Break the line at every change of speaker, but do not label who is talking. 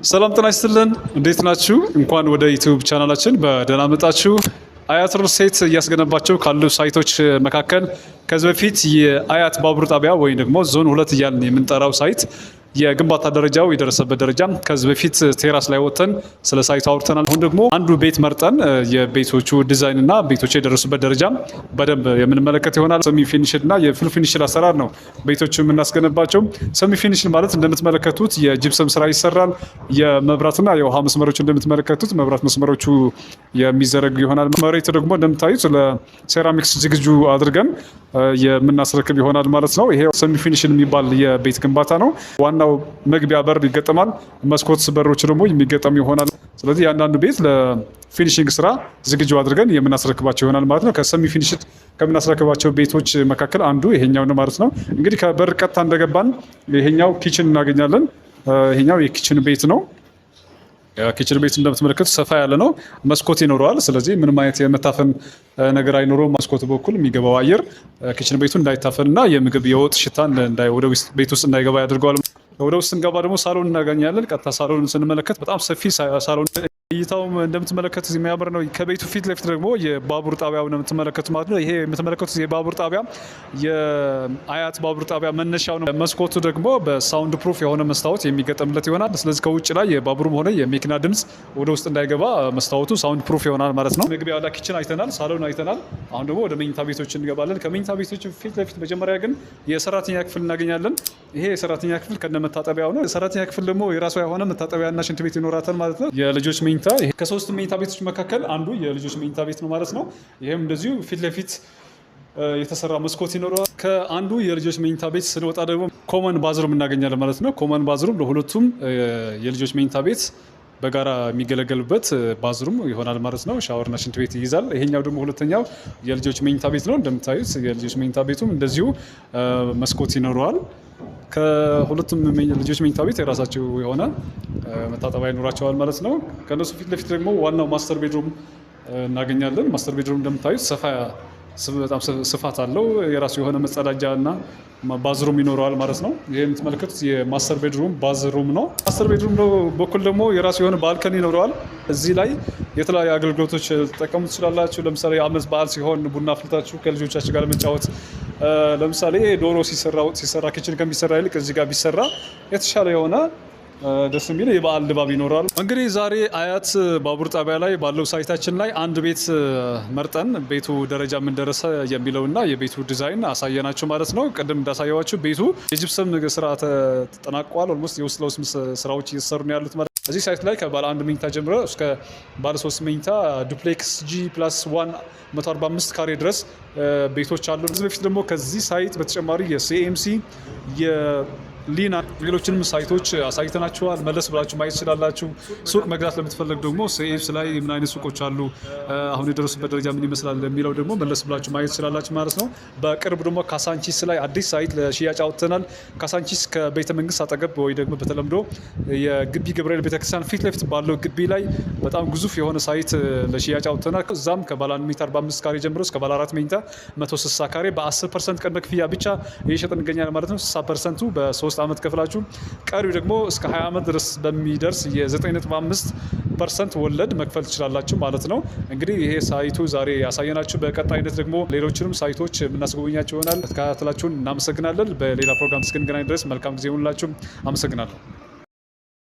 ሰላም ጤና ይስጥልን። እንዴት ናችሁ? እንኳን ወደ ዩቲዩብ ቻናላችን በደህና መጣችሁ። አያት ሪል ስቴት እያስገነባቸው ካሉ ሳይቶች መካከል ከዚህ በፊት የአያት ባቡር ጣቢያ ወይም ደግሞ ዞን 2 እያልን የምንጠራው ሳይት የግንባታ ደረጃው የደረሰበት ደረጃ ከዚህ በፊት ቴራስ ላይ ወጥተን ስለ ሳይቱ አውርተናል። አሁን ደግሞ አንዱ ቤት መርጠን የቤቶቹ ዲዛይን እና ቤቶቹ የደረሱበት ደረጃ በደንብ የምንመለከት ይሆናል። ሰሚ ፊኒሽድ እና የፉል ፊኒሽድ አሰራር ነው ቤቶቹ የምናስገነባቸው። ሰሚ ፊኒሽድ ማለት እንደምትመለከቱት የጂፕሰም ስራ ይሰራል። የመብራትና የውሃ መስመሮቹ እንደምትመለከቱት መብራት መስመሮቹ የሚዘረጉ ይሆናል። መሬቱ ደግሞ እንደምታዩት ለሴራሚክስ ዝግጁ አድርገን የምናስረክብ ይሆናል ማለት ነው። ይሄ ሰሚ ፊኒሽድ የሚባል የቤት ግንባታ ነው። ዋናው መግቢያ በር ይገጠማል። መስኮት በሮች ደግሞ የሚገጠሙ ይሆናል። ስለዚህ ያንዳንዱ ቤት ለፊኒሽንግ ስራ ዝግጁ አድርገን የምናስረክባቸው ይሆናል ማለት ነው። ከሰሚ ፊኒሽድ ከምናስረክባቸው ቤቶች መካከል አንዱ ይሄኛው ነው ማለት ነው። እንግዲህ ከበር ቀጥታ እንደገባን ይሄኛው ኪችን እናገኛለን። ይሄኛው የኪችን ቤት ነው። ኪችን ቤት እንደምትመለከቱ ሰፋ ያለ ነው። መስኮት ይኖረዋል። ስለዚህ ምንም አይነት የመታፈን ነገር አይኖረውም። መስኮት በኩል የሚገባው አየር ኪችን ቤቱ እንዳይታፈንና የምግብ የወጥ ሽታ ወደ ቤት ውስጥ እንዳይገባ ያደርገዋል። ወደ ውስጥ ስንገባ ደግሞ ሳሎን እናገኛለን። ቀጥታ ሳሎን ስንመለከት በጣም ሰፊ ሳሎን፣ እይታውም እንደምትመለከቱት የሚያምር ነው። ከቤቱ ፊት ለፊት ደግሞ የባቡር ጣቢያው ነው የምትመለከቱት ማለት ነው። ይሄ የምትመለከቱት የባቡር ጣቢያ የአያት ባቡር ጣቢያ መነሻው ነው። መስኮቱ ደግሞ በሳውንድ ፕሩፍ የሆነ መስታወት የሚገጠምለት ይሆናል። ስለዚህ ከውጭ ላይ የባቡርም ሆነ የመኪና ድምፅ ወደ ውስጥ እንዳይገባ መስታወቱ ሳውንድ ፕሩፍ ይሆናል ማለት ነው። መግቢያ ላይ ኪችን አይተናል፣ ሳሎን አይተናል። አሁን ደግሞ ወደ መኝታ ቤቶች እንገባለን። ከመኝታ ቤቶች ፊት ለፊት መጀመሪያ ግን የሰራተኛ ክፍል እናገኛለን። ይሄ የሰራተኛ ክፍል ከነመታጠቢያው ነው። የሰራተኛ ክፍል ደግሞ የራሷ የሆነ መታጠቢያና ሽንት ቤት ይኖራታል ማለት ነው። የልጆች መኝታ ከሶስት መኝታ ቤቶች መካከል አንዱ የልጆች መኝታ ቤት ነው ማለት ነው። ይህም እንደዚሁ ፊት ለፊት የተሰራ መስኮት ይኖረዋል። ከአንዱ የልጆች መኝታ ቤት ስንወጣ ደግሞ ኮመን ባዝሩም እናገኛለን ማለት ነው። ኮመን ባዝሩም ለሁለቱም የልጆች መኝታ ቤት በጋራ የሚገለገሉበት ባዝሩም ይሆናል ማለት ነው። ሻወርና ሽንት ቤት ይይዛል። ይሄኛው ደግሞ ሁለተኛው የልጆች መኝታ ቤት ነው። እንደምታዩት የልጆች መኝታ ቤቱም እንደዚሁ መስኮት ይኖረዋል። ከሁለቱም ልጆች መኝታ ቤት የራሳቸው የሆነ መታጠቢያ ይኖራቸዋል ማለት ነው። ከነሱ ፊት ለፊት ደግሞ ዋናው ማስተር ቤድሩም እናገኛለን። ማስተር ቤድሩም እንደምታዩት በጣም ስፋት አለው። የራሱ የሆነ መጸዳጃ እና ባዝሩም ይኖረዋል ማለት ነው። ይህ የምትመለከቱት የማስተር ቤድሩም ባዝሩም ነው። ማስተር ቤድሩም በኩል ደግሞ የራሱ የሆነ ባልከኒ ይኖረዋል። እዚህ ላይ የተለያዩ አገልግሎቶች ተጠቀሙ ትችላላችሁ። ለምሳሌ አመት በዓል ሲሆን ቡና አፍልታችሁ ከልጆቻችሁ ጋር መጫወት፣ ለምሳሌ ዶሮ ሲሰራ ኪችን ከሚሰራ ይልቅ እዚህ ጋር ቢሰራ የተሻለ የሆነ ደስ የሚል የበዓል ድባብ ይኖራል። እንግዲህ ዛሬ አያት ባቡር ጣቢያ ላይ ባለው ሳይታችን ላይ አንድ ቤት መርጠን ቤቱ ደረጃ ምን ደረሰ የሚለውና የቤቱ ዲዛይን አሳየናችሁ ማለት ነው። ቅድም እንዳሳየዋችሁ ቤቱ የጂፕሰም ስራ ተጠናቋል። ኦልሞስት የውስጥ ለውስጥ ስራዎች እየተሰሩ ነው ያሉት ማለት ነው። እዚህ ሳይት ላይ ከባለ አንድ መኝታ ጀምሮ እስከ ባለ 3 መኝታ ዱፕሌክስ G+1 145 ካሬ ድረስ ቤቶች አሉ። ከዚህ በፊት ደግሞ ከዚህ ሳይት በተጨማሪ የሲኤምሲ ሊና ሌሎችንም ሳይቶች አሳይተናችኋል። መለስ ብላችሁ ማየት ትችላላችሁ። ሱቅ መግዛት ለምትፈልግ ደግሞ ሲኤምሲ ላይ ምን አይነት ሱቆች አሉ፣ አሁን የደረሱበት ደረጃ ምን ይመስላል የሚለው ደግሞ መለስ ብላችሁ ማየት ትችላላችሁ ማለት ነው። በቅርብ ደግሞ ካሳንቺስ ላይ አዲስ ሳይት ለሽያጭ አውጥተናል። ካሳንቺስ ከቤተ መንግስት አጠገብ ወይ ደግሞ በተለምዶ የግቢ ገብርኤል ቤተክርስቲያን ፊት ለፊት ባለው ግቢ ላይ በጣም ግዙፍ የሆነ ሳይት ለሽያጭ አውጥተናል። እዛም ከባለ 1 ሜትር 45 ካሬ ጀምሮ እስከ ባለ 4 መኝታ 160 ካሬ በ10% ቅድመ ክፍያ ብቻ እየሸጥን እንገኛለን ማለት ነው። 60%ቱ በ3 ዓመት ከፍላችሁ ቀሪው ደግሞ እስከ 20 ዓመት ድረስ በሚደርስ የ9.5% ወለድ መክፈል ትችላላችሁ ማለት ነው። እንግዲህ ይሄ ሳይቱ ዛሬ ያሳየናችሁ፣ በቀጣይነት ደግሞ ሌሎችንም ሳይቶች የምናስጎበኛቸው ይሆናል። ተከታተላችሁን እናመሰግናለን። በሌላ ፕሮግራም እስክንገናኝ ድረስ መልካም ጊዜ ይሁንላችሁ። አመሰግናለሁ።